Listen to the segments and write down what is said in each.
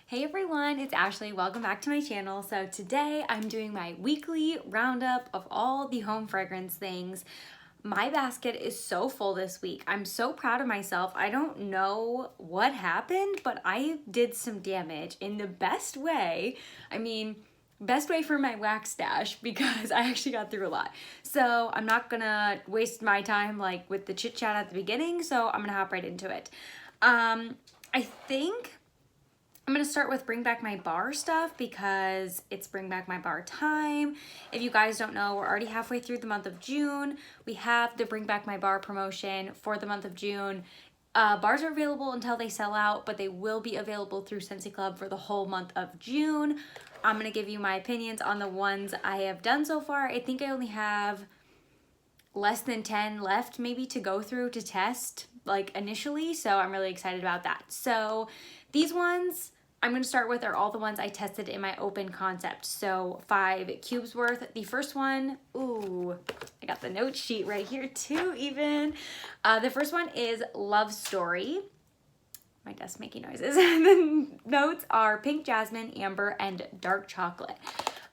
Hey everyone, it's Ashley. Welcome back to my channel. So today I'm doing my weekly roundup of all the home fragrance things. My basket is so full this week. I'm so proud of myself. I don't know what happened, but I did some damage in the best way. Best way for my wax stash because I actually got through a lot. So I'm not gonna waste my time like with the chit chat at the beginning, so I'm gonna hop right into it. I think I'm gonna start with Bring Back My Bar stuff because it's Bring Back My Bar time. If you guys don't know, we're already halfway through the month of June. We have the Bring Back My Bar promotion for the month of June. Bars are available until they sell out, but they will be available through Scentsy Club for the whole month of June. I'm gonna give you my opinions on the ones I have done so far. I think I only have less than 10 left maybe to go through to test like initially, so I'm really excited about that. So these ones I'm going to start with are all the ones I tested in my open concept. So 5 cubes worth. The first one, ooh, I got the note sheet right here too even. The first one is Love Story. My desk making noises. The notes are pink jasmine, amber, and dark chocolate.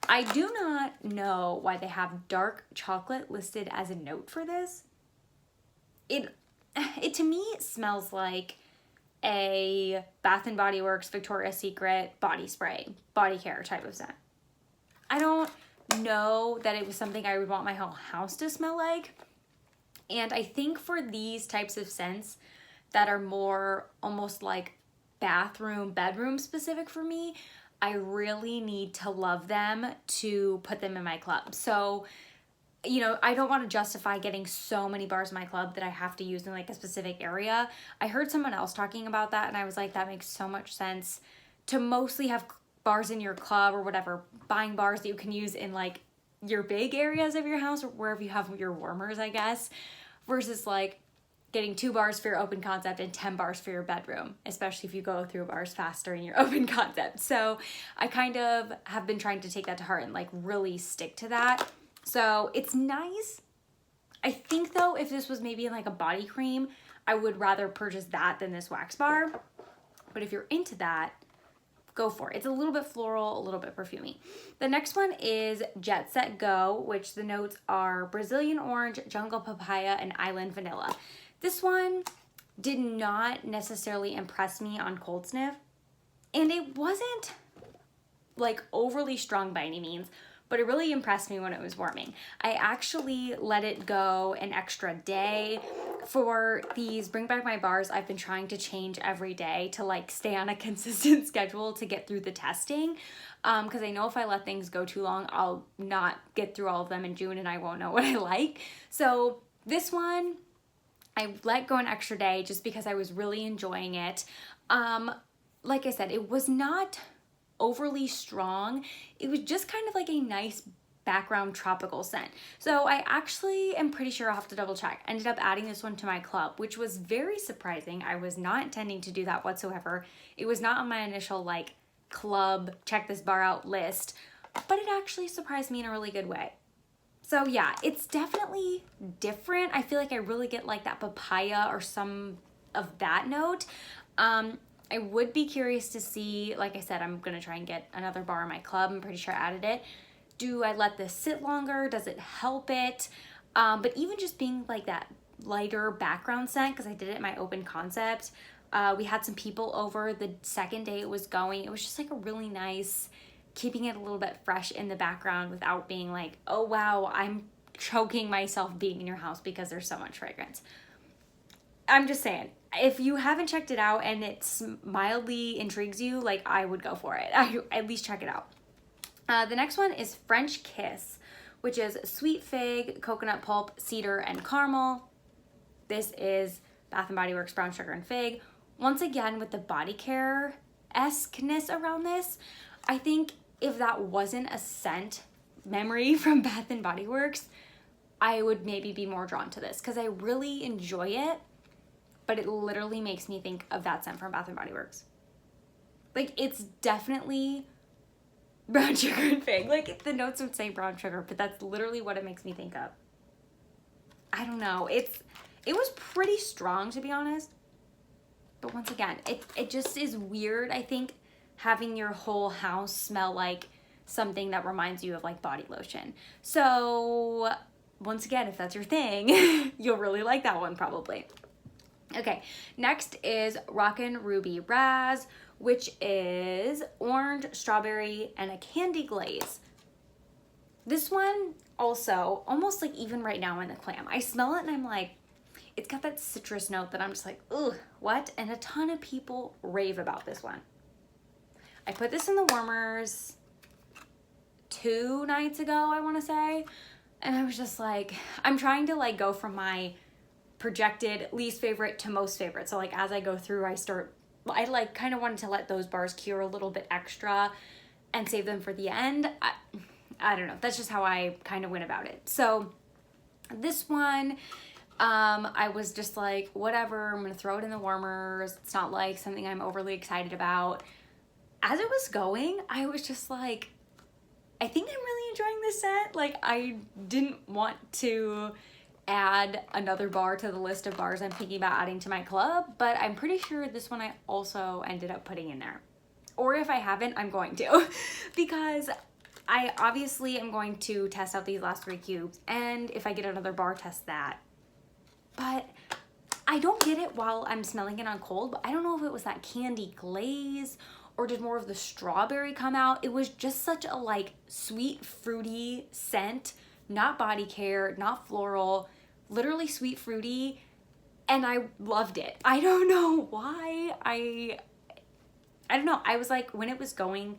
I do not know why they have dark chocolate listed as a note for this. It to me smells like a Bath & Body Works Victoria's Secret body spray, body care type of scent. I don't know that it was something I would want my whole house to smell like. And I think for these types of scents that are more almost like bathroom, bedroom specific for me, I really need to love them to put them in my club. So, you know, I don't want to justify getting so many bars in my club that I have to use in like a specific area. I heard someone else talking about that and I was like, that makes so much sense to mostly have bars in your club or whatever, buying bars that you can use in like your big areas of your house or wherever you have your warmers, I guess, versus like getting 2 bars for your open concept and 10 bars for your bedroom, especially if you go through bars faster in your open concept. So I kind of have been trying to take that to heart and like really stick to that. So it's nice. I think though, if this was maybe in like a body cream, I would rather purchase that than this wax bar. But if you're into that, go for it. It's a little bit floral, a little bit perfumey. The next one is Jet Set Go, which the notes are Brazilian orange, jungle papaya, and island vanilla. This one did not necessarily impress me on cold sniff. And it wasn't like overly strong by any means, but it really impressed me when it was warming. I actually let it go an extra day. For these Bring Back My Bars, I've been trying to change every day to like stay on a consistent schedule to get through the testing. Because I know if I let things go too long, I'll not get through all of them in June and I won't know what I like. So this one, I let go an extra day just because I was really enjoying it. Like I said, it was not overly strong. It was just kind of like a nice background tropical scent. So I actually am pretty sure I'll have to double check. Ended up adding this one to my club, which was very surprising. I was not intending to do that whatsoever. It was not on my initial like club check this bar out list, but it actually surprised me in a really good way. So yeah, it's definitely different. I feel like I really get like that papaya or some of that note. I would be curious to see, like I said, I'm going to try and get another bar in my club. I'm pretty sure I added it. Do I let this sit longer? Does it help it? But even just being like that lighter background scent, because I did it in my open concept. We had some people over the second day it was going. It was just like a really nice, keeping it a little bit fresh in the background without being like, oh wow, I'm choking myself being in your house because there's so much fragrance. I'm just saying, if you haven't checked it out and it mildly intrigues you, like I would go for it. At least check it out. The next one is French Kiss, which is sweet fig, coconut pulp, cedar, and caramel. This is Bath & Body Works brown sugar and fig. Once again, with the body care-esque-ness around this, I think if that wasn't a scent memory from Bath & Body Works, I would maybe be more drawn to this because I really enjoy it. But it literally makes me think of that scent from Bath & Body Works. Like, it's definitely brown sugar and fig. Like, the notes would say brown sugar, but that's literally what it makes me think of. I don't know. It was pretty strong, to be honest. But once again, it just is weird. I think having your whole house smell like something that reminds you of like body lotion. So once again, if that's your thing, you'll really like that one probably. Okay, next is Rockin Ruby Razz, which is orange, strawberry, and a candy glaze. This one also, almost like even right now in the clam, I smell it and I'm like, it's got that citrus note that I'm just like, ugh, what? And a ton of people rave about this one. I put this in the warmers 2 nights ago, I want to say. And I was just like, I'm trying to like go from my projected least favorite to most favorite. So like as I go through, I like kind of wanted to let those bars cure a little bit extra and save them for the end. I don't know. That's just how I kind of went about it. So this one, I was just like, whatever, I'm going to throw it in the warmers. It's not like something I'm overly excited about. As it was going, I was just like, I think I'm really enjoying this scent. Like I didn't want to add another bar to the list of bars I'm thinking about adding to my club, but I'm pretty sure this one I also ended up putting in there. Or if I haven't, I'm going to because I obviously am going to test out these last 3 cubes, and if I get another bar, test that. But I don't get it while I'm smelling it on cold, but I don't know if it was that candy glaze or did more of the strawberry come out. It was just such a like sweet, fruity scent, not body care, not floral, literally sweet, fruity, and I loved it. I don't know why. I don't know. I was like, when it was going,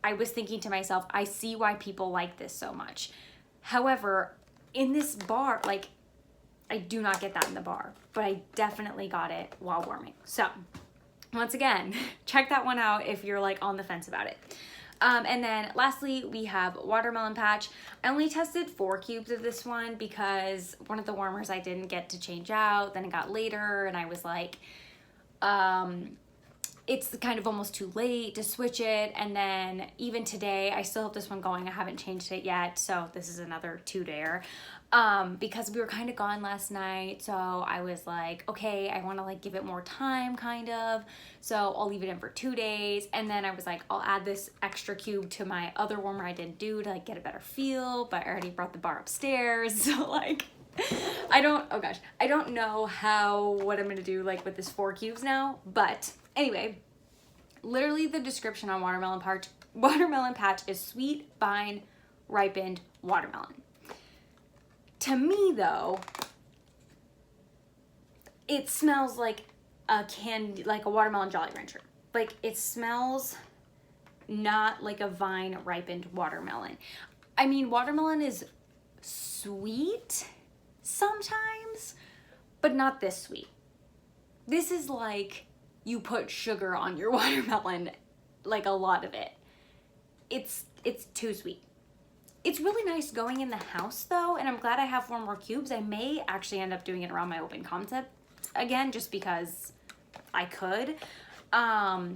I was thinking to myself, I see why people like this so much. However, in this bar, like, I do not get that in the bar, but I definitely got it while warming. So once again, check that one out if you're like on the fence about it. And then lastly, we have Watermelon Patch. I only tested 4 cubes of this one because one of the warmers I didn't get to change out. Then it got later and I was like, it's kind of almost too late to switch it. And then even today, I still have this one going. I haven't changed it yet. So this is another 2-dayer. Because we were kind of gone last night. So I was like, okay, I want to like give it more time kind of. So I'll leave it in for 2 days. And then I was like, I'll add this extra cube to my other warmer I didn't do to like get a better feel, but I already brought the bar upstairs. So like, I don't know what I'm going to do like with this 4 cubes now, but anyway, literally the description on Watermelon Patch is sweet, vine, ripened watermelon. To me though, it smells like a candy, like a watermelon Jolly Rancher. Like it smells not like a vine ripened watermelon. I mean, watermelon is sweet sometimes, but not this sweet. This is like you put sugar on your watermelon, like a lot of it. It's too sweet. It's really nice going in the house though, and I'm glad I have 4 more cubes. I may actually end up doing it around my open concept again, just because I could. I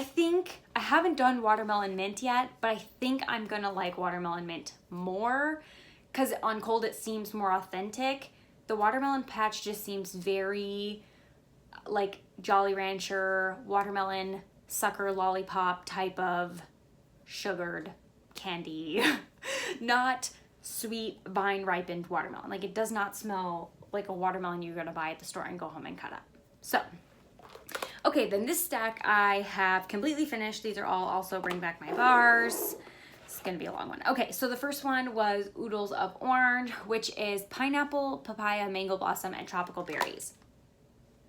think I haven't done watermelon mint yet, but I think I'm gonna like watermelon mint more because on cold it seems more authentic. The Watermelon Patch just seems very like Jolly Rancher, watermelon sucker lollipop type of sugared candy, not sweet vine ripened watermelon. Like it does not smell like a watermelon you're gonna buy at the store and go home and cut up. So, okay, then this stack I have completely finished. These are all also bring back my bars. It's gonna be a long one. Okay, so the first one was Oodles of Orange, which is pineapple, papaya, mango blossom, and tropical berries.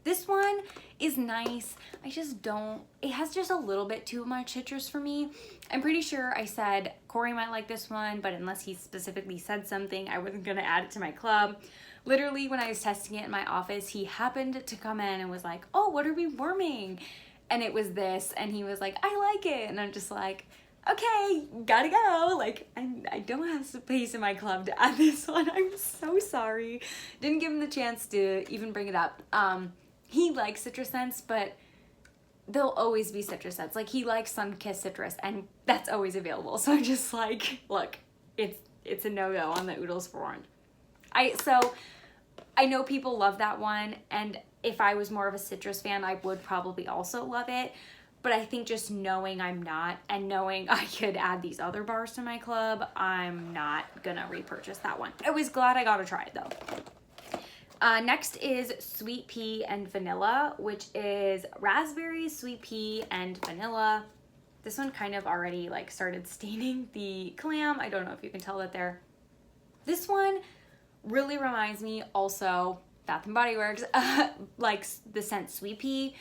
This one is nice. I just don't, it has just a little bit too much citrus for me. I'm pretty sure I said Corey might like this one, but unless he specifically said something, I wasn't gonna add it to my club. Literally, when I was testing it in my office, he happened to come in and was like, oh, what are we warming? And it was this, and he was like, I like it. And I'm just like, okay, gotta go. Like, I don't have space in my club to add this one. I'm so sorry. Didn't give him the chance to even bring it up. He likes citrus scents, but there'll always be citrus scents. Like, he likes sun-kissed citrus, and that's always available. So I'm just like, look, it's a no-go on the Oodles for Orange. So I know people love that one, and if I was more of a citrus fan, I would probably also love it. But I think just knowing I'm not, and knowing I could add these other bars to my club, I'm not gonna repurchase that one. I was glad I got to try it though. Next is sweet pea and vanilla, which is raspberries, sweet pea, and vanilla. This one kind of already like started staining the clam. I don't know if you can tell that there. This one really reminds me also, Bath and Body Works, like the scent sweet pea.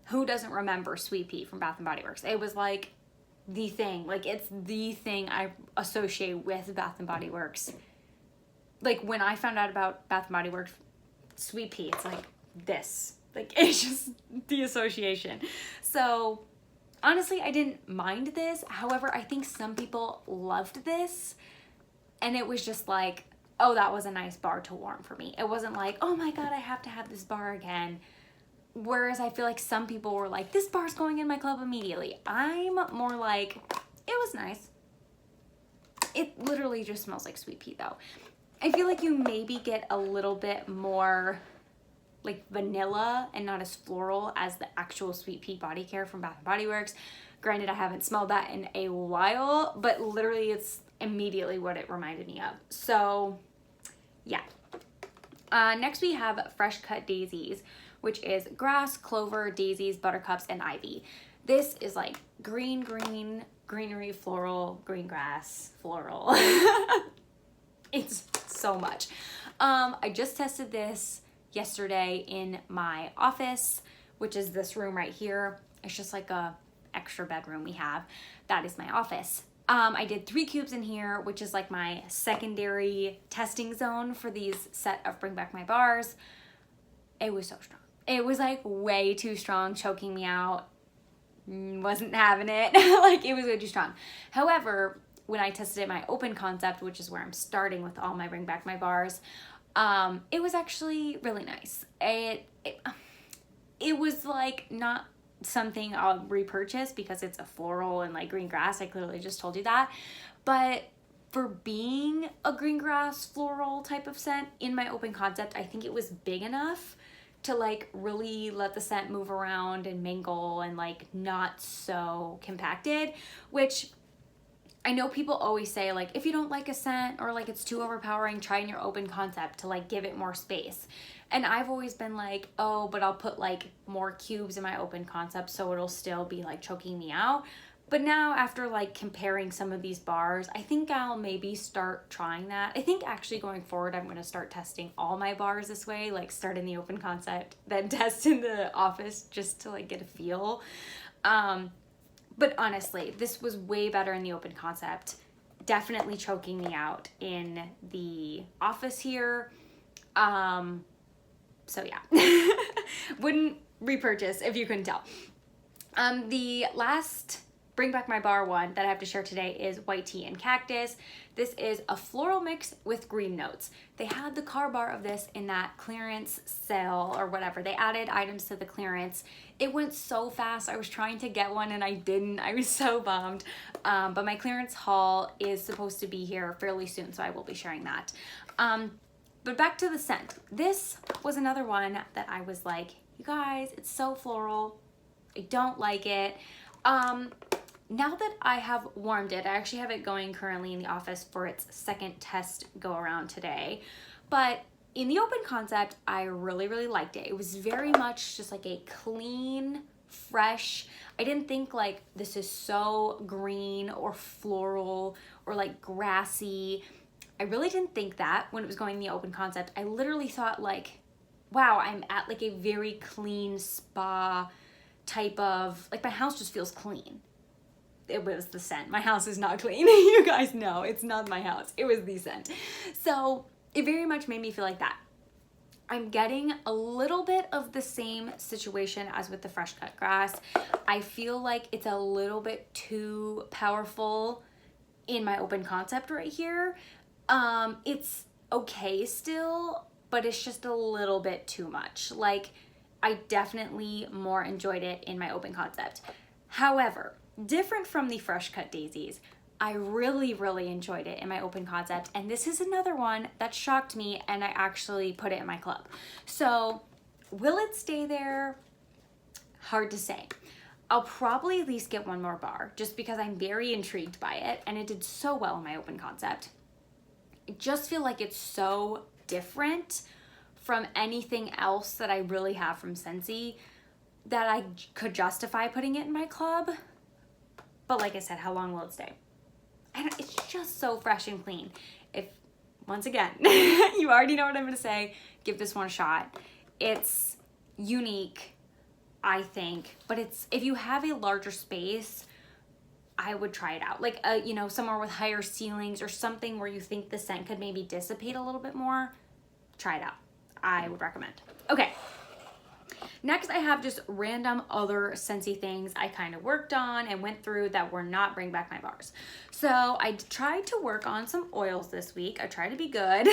Who doesn't remember sweet pea from Bath and Body Works? It was like the thing, like it's the thing I associate with Bath and Body Works. Like when I found out about Bath and Body Works sweet pea, it's like this, like it's just the association. So honestly, I didn't mind this. However, I think some people loved this, and it was just like, oh, that was a nice bar to warm for me. It wasn't like, oh my God, I have to have this bar again. Whereas I feel like some people were like, this bar's going in my club immediately. I'm more like, it was nice. It literally just smells like sweet pea though. I feel like you maybe get a little bit more like vanilla and not as floral as the actual sweet pea body care from Bath & Body Works. Granted, I haven't smelled that in a while, but literally it's immediately what it reminded me of. So yeah. Next we have fresh cut daisies, which is grass, clover, daisies, buttercups, and ivy. This is like greenery, floral, green grass, floral. It's so much. I just tested this yesterday in my office, which is this room right here. It's just like a extra bedroom we have. That is my office. I did 3 cubes in here, which is like my secondary testing zone for these set of Bring Back My bars. It was so strong. It was like way too strong, choking me out. Wasn't having it. Like it was way too strong. However, when I tested it my open concept, which is where I'm starting with all my Bring Back My bars, it was actually really nice. It was like not something I'll repurchase because it's a floral and like green grass. I clearly just told you that. But for being a green grass floral type of scent in my open concept, I think it was big enough to like really let the scent move around and mingle and like not so compacted, which I know people always say like, if you don't like a scent or like it's too overpowering, try in your open concept to like give it more space. And I've always been like, oh, but I'll put like more cubes in my open concept so it'll still be like choking me out. But now after like comparing some of these bars, I think I'll maybe start trying that. I think actually going forward, I'm gonna start testing all my bars this way, like start in the open concept, then test in the office just to like get a feel. But honestly, this was way better in the open concept. Definitely choking me out in the office here. So yeah, wouldn't repurchase if you couldn't tell. The last Bring Back My bar one that I have to share today is white tea and cactus. This is a floral mix with green notes. They had the car bar of this in that clearance sale or whatever. They added items to the clearance. It went so fast. I was trying to get one and I didn't. I was so bummed. But my clearance haul is supposed to be here fairly soon, so I will be sharing that. But back to the scent. This was another one that I was like, you guys, it's so floral. I don't like it. Now that I have warmed it, I actually have it going currently in the office for its second test go around today. But in the open concept, I really, really liked it. It was very much just like a clean, fresh. I didn't think like this is so green or floral or like grassy. I really didn't think that when it was going in the open concept. I literally thought like, wow, I'm at like a very clean spa type of, like my house just feels clean. It was the scent. My house is not clean. You guys know it's not my house. It was the scent. So it very much made me feel like that. I'm getting a little bit of the same situation as with the fresh cut grass. I feel like it's a little bit too powerful in my open concept right here. It's okay still, but it's just a little bit too much. Like I definitely more enjoyed it in my open concept. However, different from the fresh cut daisies, I really, really enjoyed it in my open concept. And this is another one that shocked me and I actually put it in my club. So will it stay there? Hard to say. I'll probably at least get one more bar just because I'm very intrigued by it, and it did so well in my open concept. I just feel like it's so different from anything else that I really have from Scentsy that I could justify putting it in my club. But like I said, how long will it stay? And it's just so fresh and clean. If, once again, you already know what I'm gonna say, give this one a shot. It's unique, I think, but it's, if you have a larger space, I would try it out. Like, you know, somewhere with higher ceilings or something where you think the scent could maybe dissipate a little bit more, try it out. I would recommend. Okay. Next, I have just random other Scentsy things I kind of worked on and went through that were not Bring Back My Bars. So I tried to work on some oils this week. I tried to be good.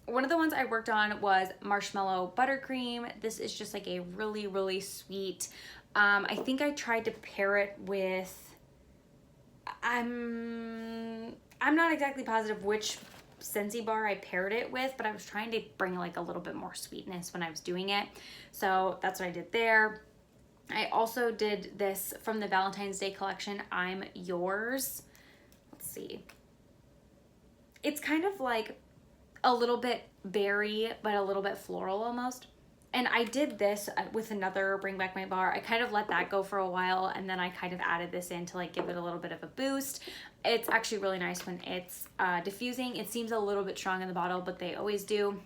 One of the ones I worked on was marshmallow buttercream. This is just like a really, really sweet. I think I tried to pair it with, I'm not exactly positive which Scentsy bar I paired it with, but I was trying to bring like a little bit more sweetness when I was doing it. So that's what I did there. I also did this from the Valentine's Day collection, I'm Yours. Let's see. It's kind of like a little bit berry, but a little bit floral almost. And I did this with another Bring Back My Bar. I kind of let that go for a while, and then I kind of added this in to like give it a little bit of a boost. It's actually really nice when it's diffusing. It seems a little bit strong in the bottle, but they always do.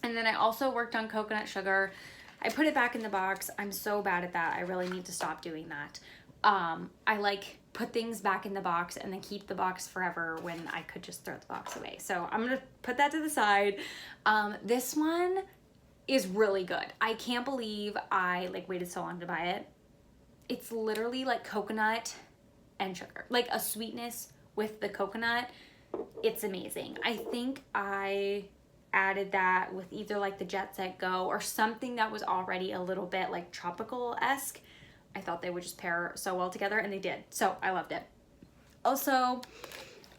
And then I also worked on coconut sugar. I put it back in the box. I'm so bad at that. I really need to stop doing that. I like put things back in the box and then keep the box forever when I could just throw the box away. So I'm gonna put that to the side. This one is really good. I can't believe I like waited so long to buy it. It's literally like coconut and sugar, like a sweetness with the coconut. It's amazing. I think I added that with either like the Jet Set Go or something that was already a little bit like tropical-esque. I thought they would just pair so well together, and they did. So I loved it. Also,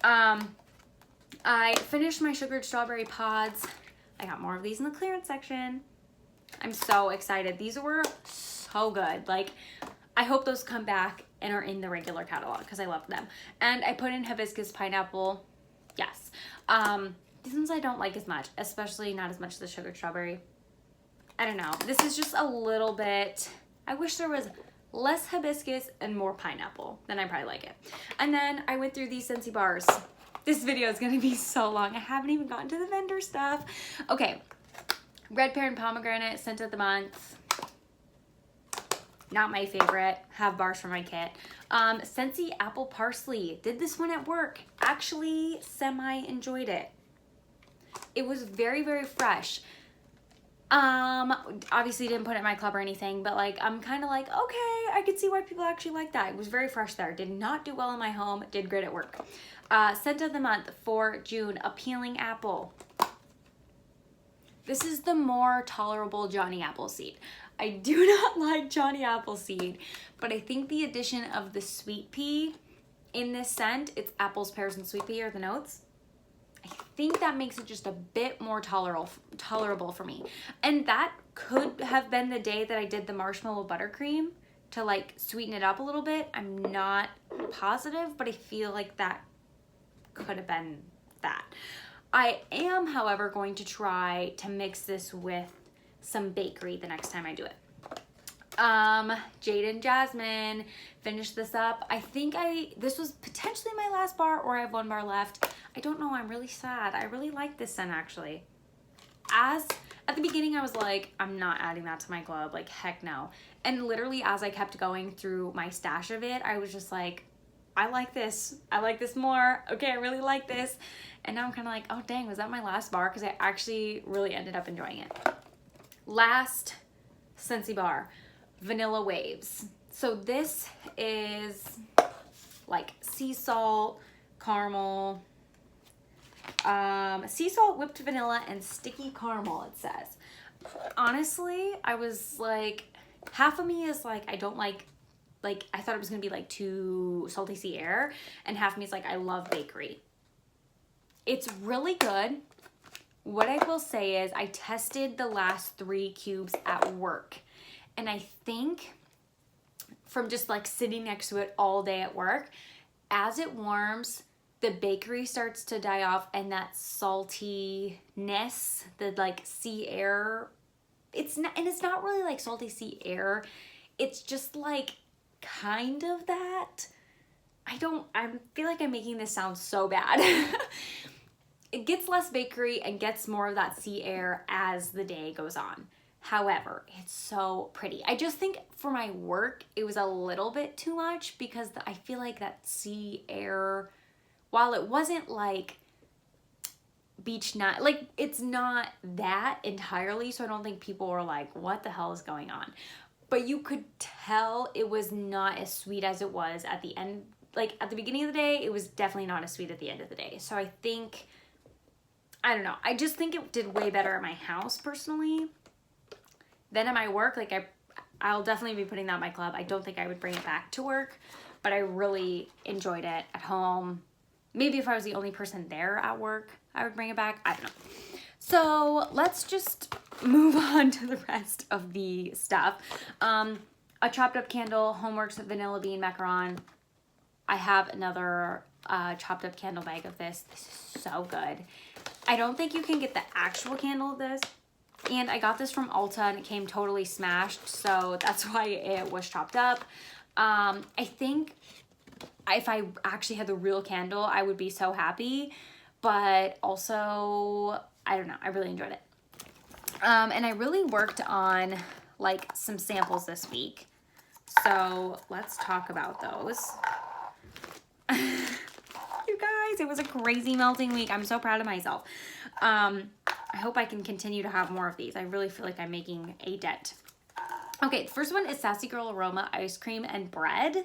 I finished my sugared strawberry pods. I got more of these in the clearance section. I'm so excited. These were so good. Like, I hope those come back and are in the regular catalog because I love them. And I put in hibiscus pineapple. Yes. These ones I don't like as much, especially not as much as the sugared strawberry. I don't know. This is just a little bit, I wish there was less hibiscus and more pineapple. Then I probably like it. And then I went through these Scentsy bars. This video is gonna be so long. I haven't even gotten to the vendor stuff. Okay, Red Pear and Pomegranate, Scent of the Month. Not my favorite. Have bars for my kit. Scentsy Apple Parsley. Did this one at work. Actually, semi-enjoyed it. It was very, very fresh. Obviously didn't put it in my club or anything, but like, I'm kind of like, okay, I could see why people actually like that. It was very fresh there. Did not do well in my home. Did great at work. Scent of the Month for June, Appealing Apple. This is the more tolerable Johnny Appleseed. I do not like Johnny Appleseed, but I think the addition of the sweet pea in this scent, it's apples, pears, and sweet pea are the notes. I think that makes it just a bit more tolerable for me. And that could have been the day that I did the marshmallow buttercream to like sweeten it up a little bit. I'm not positive, but I feel like that could have been that. I am, however, going to try to mix this with some bakery the next time I do it. Jade and Jasmine, finish this up. I think this was potentially my last bar, or I have one bar left. I don't know, I'm really sad. I really like this scent actually. At the beginning I was like, I'm not adding that to my glove, like heck no. And literally as I kept going through my stash of it, I was just like, I like this more. Okay, I really like this. And now I'm kind of like, oh dang, was that my last bar? Because I actually really ended up enjoying it. Last Scentsy bar, Vanilla Waves. So this is like sea salt, caramel, sea salt, whipped vanilla, and sticky caramel, it says. Honestly, I was like, half of me is like, I don't like I thought it was gonna be like too salty sea air, and half of me is like, I love bakery. It's really good. What I will say is I tested the last 3 cubes at work, and I think from just like sitting next to it all day at work. As it warms, the bakery starts to die off and that saltiness, the like sea air, it's not really like salty sea air. It's just like kind of that. I feel like I'm making this sound so bad. It gets less bakery and gets more of that sea air as the day goes on. However, it's so pretty. I just think for my work, it was a little bit too much because I feel like that sea air, while it wasn't like beach nut, like it's not that entirely, so I don't think people were like, what the hell is going on? But you could tell it was not as sweet as it was at the end. Like at the beginning of the day, it was definitely not as sweet at the end of the day. So I think, I don't know. I just think it did way better at my house personally than at my work. Like I'll definitely be putting that in my club. I don't think I would bring it back to work, but I really enjoyed it at home. Maybe if I was the only person there at work, I would bring it back. I don't know. So let's just move on to the rest of the stuff. A chopped up candle, Homeworks vanilla bean macaron. I have another chopped up candle bag of this. This is so good. I don't think you can get the actual candle of this. And I got this from Ulta and it came totally smashed. So that's why it was chopped up. I think if I actually had the real candle, I would be so happy. But also, I don't know. I really enjoyed it. And I really worked on like some samples this week. So let's talk about those. You guys, it was a crazy melting week. I'm so proud of myself. I hope I can continue to have more of these. I really feel like I'm making a dent. Okay, the first one is Sassy Girl Aroma Ice Cream and Bread.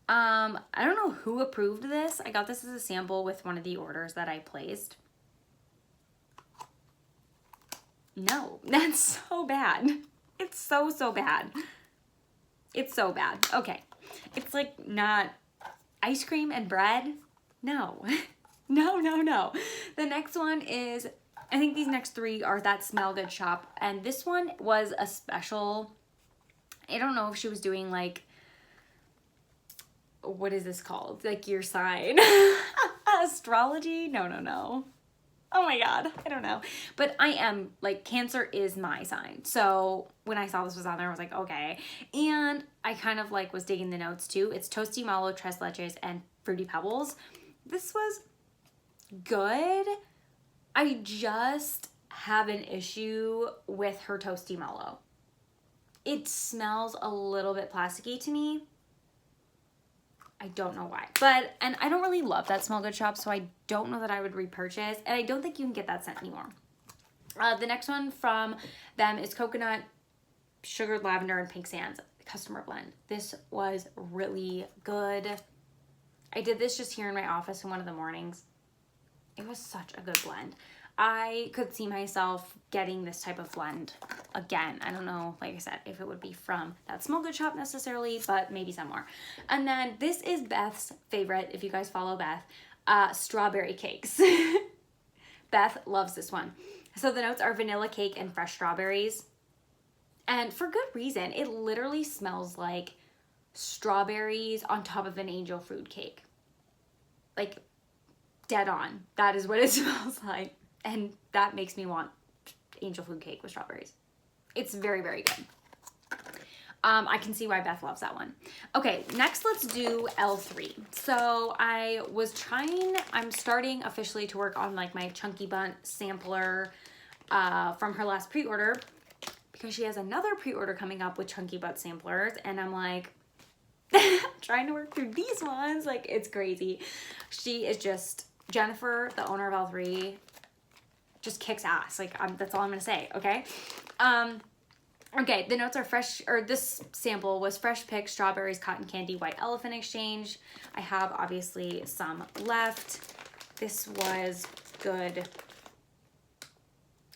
I don't know who approved this. I got this as a sample with one of the orders that I placed. No, that's so bad. It's so bad. It's so bad. Okay, it's like not ice cream and bread. No, no. The next one is, I think these next three are that Smell Good shop. And this one was a special. I don't know if she was doing like, what is this called? Like your sign. Astrology? No. Oh my God, I don't know. But I am, like, Cancer is my sign. So when I saw this was on there, I was like, okay. And I kind of like was digging the notes too. It's Toasty Mallow, Tres Leches, and Fruity Pebbles. This was good. I just have an issue with her Toasty Mallow. It smells a little bit plasticky to me. I don't know why, and I don't really love that Smell Good shop, so I don't know that I would repurchase, and I don't think you can get that scent anymore. The next one from them is Coconut, Sugared Lavender, and Pink Sands Customer Blend. This was really good. I did this just here in my office in one of the mornings. It was such a good blend. I could see myself getting this type of blend again. I don't know, like I said, if it would be from that Smell Good shop necessarily, but maybe somewhere. And then this is Beth's favorite, if you guys follow Beth, strawberry cakes. Beth loves this one. So the notes are vanilla cake and fresh strawberries. And for good reason. It literally smells like strawberries on top of an angel food cake. Like, dead on. That is what it smells like. And that makes me want angel food cake with strawberries. It's very, very good. I can see why Beth loves that one. Okay, next let's do L3. So I'm starting officially to work on like my Chunky Bunt sampler from her last pre-order because she has another pre-order coming up with Chunky Bunt samplers. And I'm like, trying to work through these ones. Like, it's crazy. She is just, Jennifer, the owner of L3, just kicks ass. Like, that's all I'm gonna say, okay? Okay, the notes are fresh, or this sample was fresh picked strawberries, cotton candy, white elephant exchange. I have obviously some left. This was good.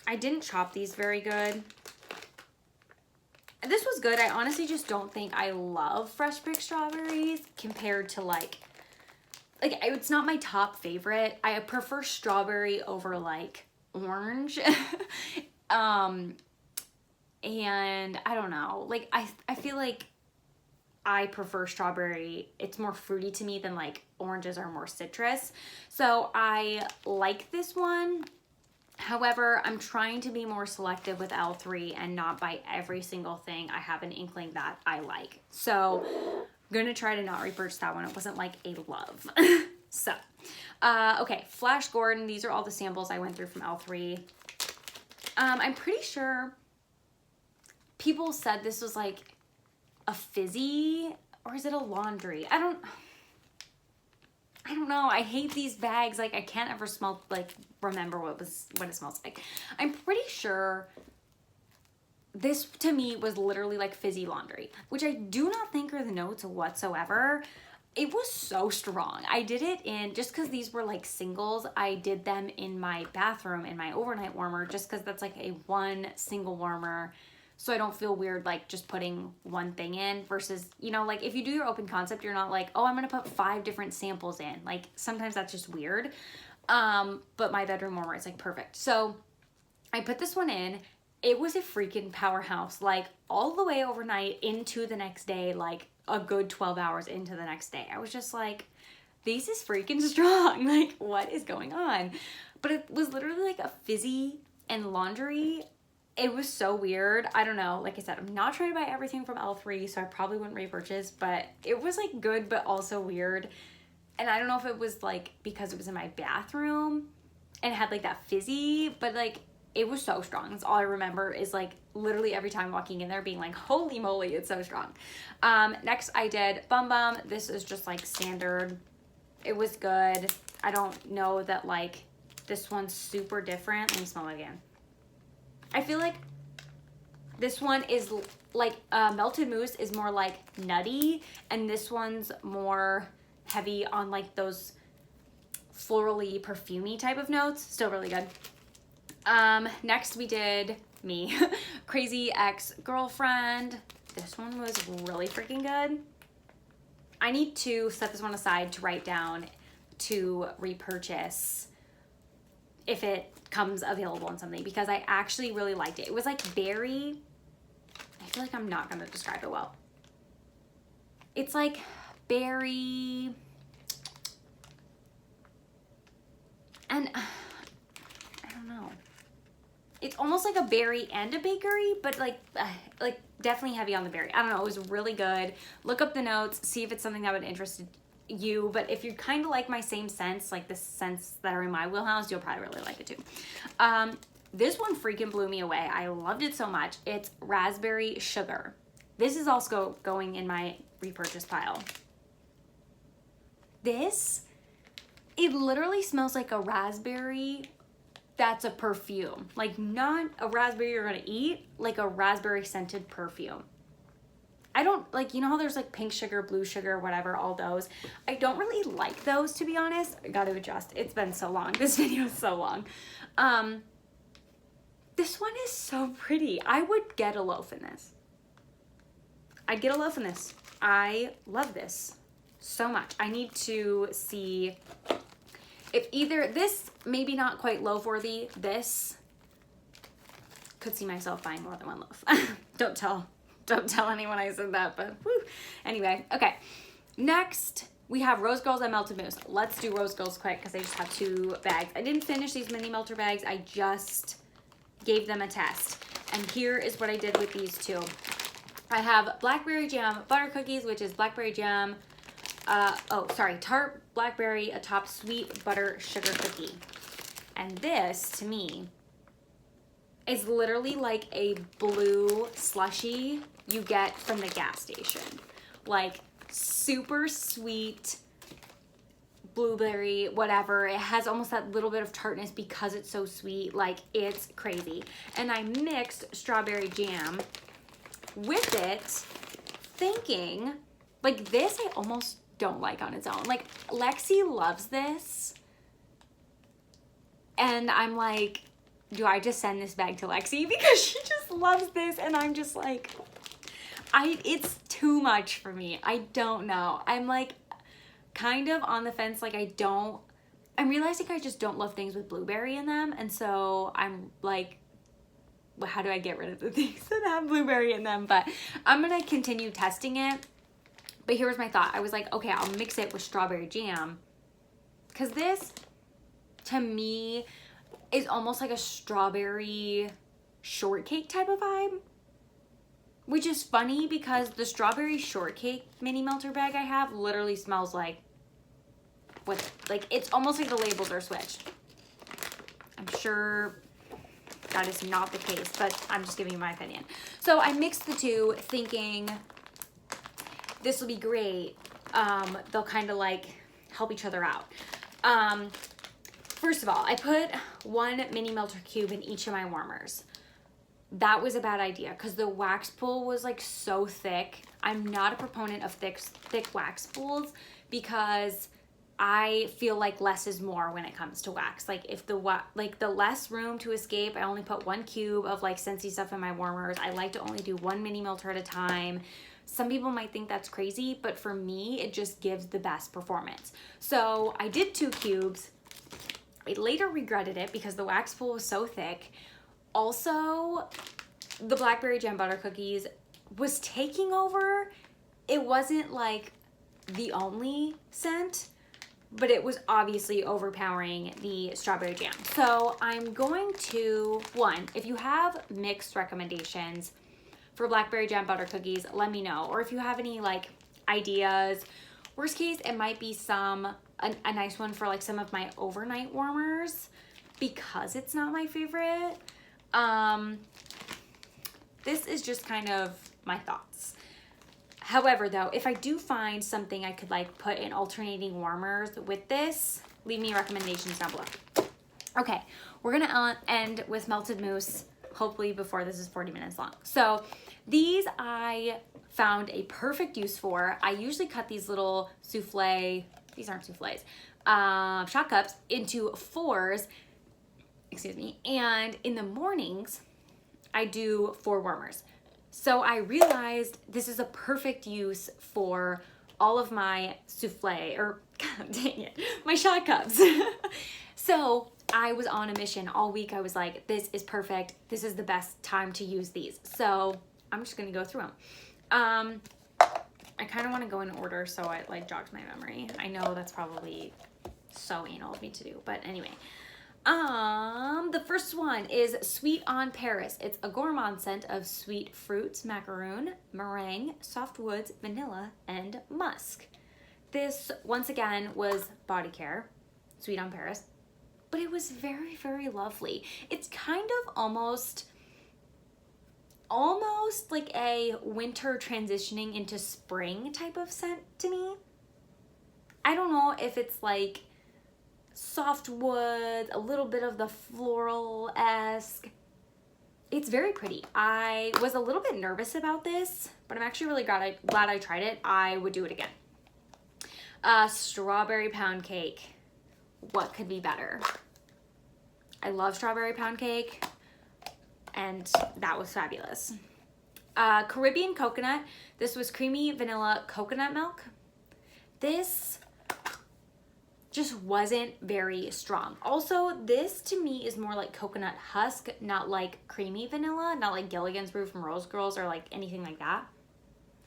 I didn't chop these very good. This was good. I honestly just don't think I love fresh picked strawberries compared to like it's not my top favorite. I prefer strawberry over like orange. And I don't know, like I feel like I prefer strawberry. It's more fruity to me than like oranges are more citrus. So I like this one. However, I'm trying to be more selective with L3 and not buy every single thing I have an inkling that I like. So I'm gonna try to not repurchase that one. It wasn't like a love. So, okay, Flash Gordon. These are all the samples I went through from L3. I'm pretty sure people said this was like a fizzy, or is it a laundry? I don't know. I hate these bags. Like, I can't ever smell, like, remember what it smells like. I'm pretty sure this, to me, was literally like fizzy laundry, which I do not think are the notes whatsoever. It was so strong. I did it in, just because these were like singles, I did them in my bathroom in my overnight warmer, just because that's like a one single warmer. So I don't feel weird like just putting one thing in versus, you know, like if you do your open concept, you're not like, oh, I'm gonna put 5 different samples in. Like sometimes that's just weird. But my bedroom warmer is like perfect. So I put this one in. It was a freaking powerhouse, like all the way overnight into the next day, like a good 12 hours into the next day. I was just like, this is freaking strong. Like, what is going on? But it was literally like a fizzy and laundry. It was so weird. I don't know. Like I said, I'm not trying to buy everything from L3, so I probably wouldn't repurchase, but it was like good, but also weird. And I don't know if it was like because it was in my bathroom and it had like that fizzy, but like it was so strong. That's all I remember is like literally every time walking in there being like, holy moly, it's so strong. Next I did Bum Bum. This is just like standard. It was good. I don't know that like this one's super different. Let me smell it again. I feel like this one is like Melted Mousse is more like nutty, and this one's more heavy on like those florally perfumey type of notes. Still really good. Next we did me Crazy Ex-Girlfriend. This one was really freaking good. I need to set this one aside to write down to repurchase if it comes available on something, because I actually really liked it. It was like berry. I feel like I'm not going to describe it well. It's like berry and I don't know. It's almost like a berry and a bakery, but like definitely heavy on the berry. I don't know. It was really good. Look up the notes, see if it's something that would interest you. But if you kind of like my same scents, like the scents that are in my wheelhouse, you'll probably really like it too. This one freaking blew me away. I loved it so much. It's Raspberry Sugar. This is also going in my repurchase pile. This, it literally smells like a raspberry that's a perfume. Like not a raspberry you're gonna eat, like a raspberry scented perfume. I don't like, you know how there's like pink sugar, blue sugar, whatever, all those. I don't really like those, to be honest. I gotta adjust. It's been so long. This video is so long. This one is so pretty. I would get a loaf in this. I'd get a loaf in this. I love this so much. I need to see if either this, maybe not quite loaf worthy, this could see myself buying more than one loaf. Don't tell anyone I said that, but whew. Anyway, okay. Next, we have Rose Girls and Melted Mousse. Let's do Rose Girls quick because I just have 2 bags. I didn't finish these mini melter bags. I just gave them a test. And here is what I did with these 2. I have Blackberry Jam Butter Cookies, which is Blackberry Jam, tart blackberry atop sweet butter sugar cookie. And this, to me, is literally like a blue slushie you get from the gas station. Like super sweet blueberry, whatever. It has almost that little bit of tartness because it's so sweet. Like it's crazy. And I mixed strawberry jam with it, thinking like this I almost don't like on its own. Like Lexi loves this. And I'm like, do I just send this bag to Lexi because she just loves this? And I'm just like, it's too much for me. I don't know. I'm like kind of on the fence. Like I'm realizing I just don't love things with blueberry in them. And so I'm like, well, how do I get rid of the things that have blueberry in them? But I'm going to continue testing it. But here was my thought. I was like, okay, I'll mix it with strawberry jam. Because this, to me, is almost like a strawberry shortcake type of vibe. Which is funny because the strawberry shortcake mini melter bag I have literally smells like it's almost like the labels are switched. I'm sure that is not the case, but I'm just giving you my opinion. So I mixed the two thinking this will be great. They'll kind of like help each other out. First of all, I put 1 mini melter cube in each of my warmers. That was a bad idea because the wax pool was like so thick. I'm not a proponent of thick wax pools because I feel like less is more when it comes to wax. Like if the less room to escape, I only put 1 cube of like Scentsy stuff in my warmers. I like to only do 1 mini melter at a time. Some people might think that's crazy, but for me, it just gives the best performance. So I did 2 cubes. I later regretted it because the wax pool was so thick. Also, the blackberry jam butter cookies was taking over. It wasn't like the only scent, but it was obviously overpowering the strawberry jam. So I'm going to, if you have mixed recommendations for blackberry jam butter cookies, let me know. Or if you have any like ideas, worst case, it might be a nice one for like some of my overnight warmers because it's not my favorite. This is just kind of my thoughts. However, though, if I do find something I could like put in alternating warmers with this, leave me recommendations down below. Okay, we're gonna end with melted mousse, hopefully before this is 40 minutes long. So these I found a perfect use for. I usually cut these little souffle, these aren't souffles, shot cups into 4s, excuse me, and in the mornings, I do 4 warmers. So I realized this is a perfect use for all of my souffle, or God dang it, my shot cups. So I was on a mission all week. I was like, this is perfect. This is the best time to use these. So I'm just gonna go through them. I kind of want to go in order so it like jogs my memory. I know that's probably so anal of me to do, but anyway. The first one is Sweet on Paris. It's a gourmand scent of sweet fruits, macaroon, meringue, soft woods, vanilla, and musk. This, once again, was body care, Sweet on Paris, but it was very, very lovely. It's kind of almost like a winter transitioning into spring type of scent to me. I don't know if it's like soft wood, a little bit of the floral-esque. It's very pretty. I was a little bit nervous about this, but I'm actually really glad I tried it. I would do it again. Strawberry pound cake. What could be better? I love strawberry pound cake, and that was fabulous. Caribbean coconut. This was creamy vanilla coconut milk. This just wasn't very strong. Also, this to me is more like coconut husk, not like creamy vanilla, not like Gilligan's Brew from Rose Girls or like anything like that.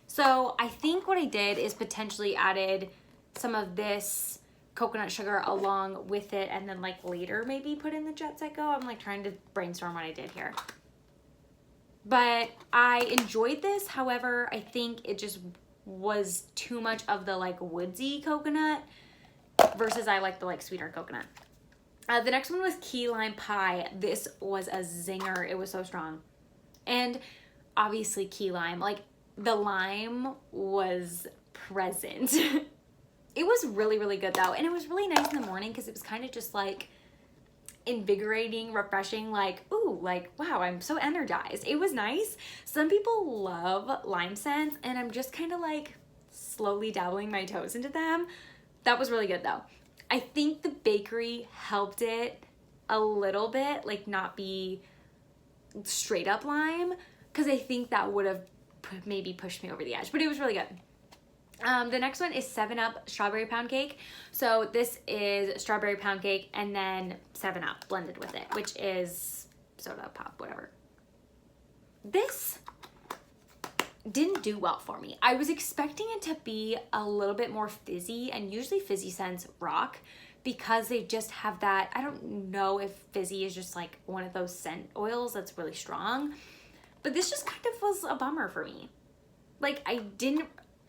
So I think what I did is potentially added some of this coconut sugar along with it and then like later maybe put in the Jet Set Go. I'm like trying to brainstorm what I did here. But I enjoyed this. However, I think it just was too much of the like woodsy coconut versus I like the like sweeter coconut. The next one was key lime pie. This was a zinger. It was so strong. And obviously key lime, like the lime was present. It was really, really good though. And it was really nice in the morning because it was kind of just like invigorating, refreshing, like, ooh, like, wow, I'm so energized. It was nice. Some people love lime scents and I'm just kind of like slowly dabbling my toes into them. That was really good though. I think the bakery helped it a little bit, like not be straight up lime, because I think that would have maybe pushed me over the edge, but it was really good. The next one is 7-Up strawberry pound cake. So this is strawberry pound cake and then 7-Up blended with it, which is soda pop, whatever. This didn't do well for me. I was expecting it to be a little bit more fizzy, and usually fizzy scents rock because they just have that, I don't know if fizzy is just like one of those scent oils that's really strong, but this just kind of was a bummer for me. Like I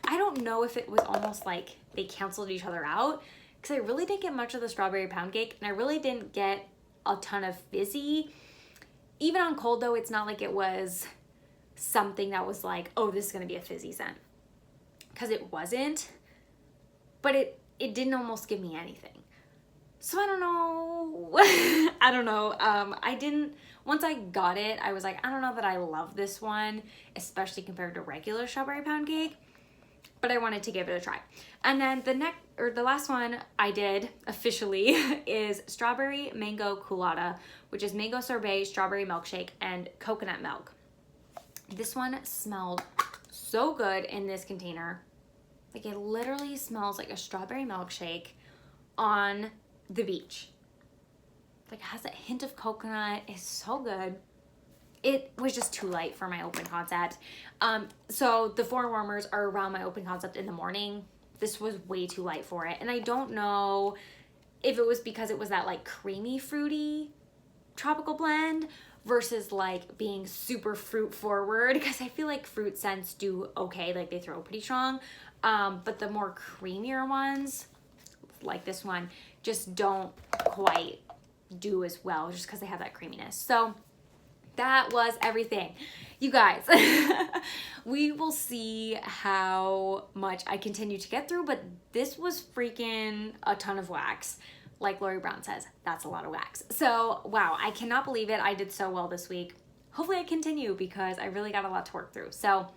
don't know if it was almost like they canceled each other out, because I really didn't get much of the strawberry pound cake, and I really didn't get a ton of fizzy. Even on cold though, it's not like it was something that was like, oh, this is gonna be a fizzy scent, because it wasn't, but it didn't almost give me anything. So I don't know. I don't know. Once I got it, I was like, I don't know that I love this one, especially compared to regular strawberry pound cake, but I wanted to give it a try. And then the last one I did officially is strawberry mango colada, which is mango sorbet, strawberry milkshake, and coconut milk. This one smelled so good in this container. Like it literally smells like a strawberry milkshake on the beach. Like it has a hint of coconut. It's so good. It was just too light for my open concept. So the 4 warmers are around my open concept in the morning. This was way too light for it. And I don't know if it was because it was that like creamy fruity tropical blend versus like being super fruit forward, because I feel like fruit scents do okay, like they throw pretty strong, but the more creamier ones like this one just don't quite do as well, just because they have that creaminess. So that was everything, you guys. We will see how much I continue to get through, but this was freaking a ton of wax. Like Lori Brown says, that's a lot of wax. So wow, I cannot believe it. I did so well this week. Hopefully I continue, because I really got a lot to work through. So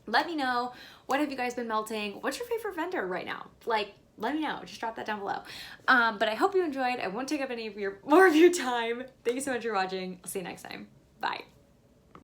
let me know, what have you guys been melting? What's your favorite vendor right now? Like, let me know. Just drop that down below. But I hope you enjoyed. I won't take up any of more of your time. Thank you so much for watching. I'll see you next time. Bye.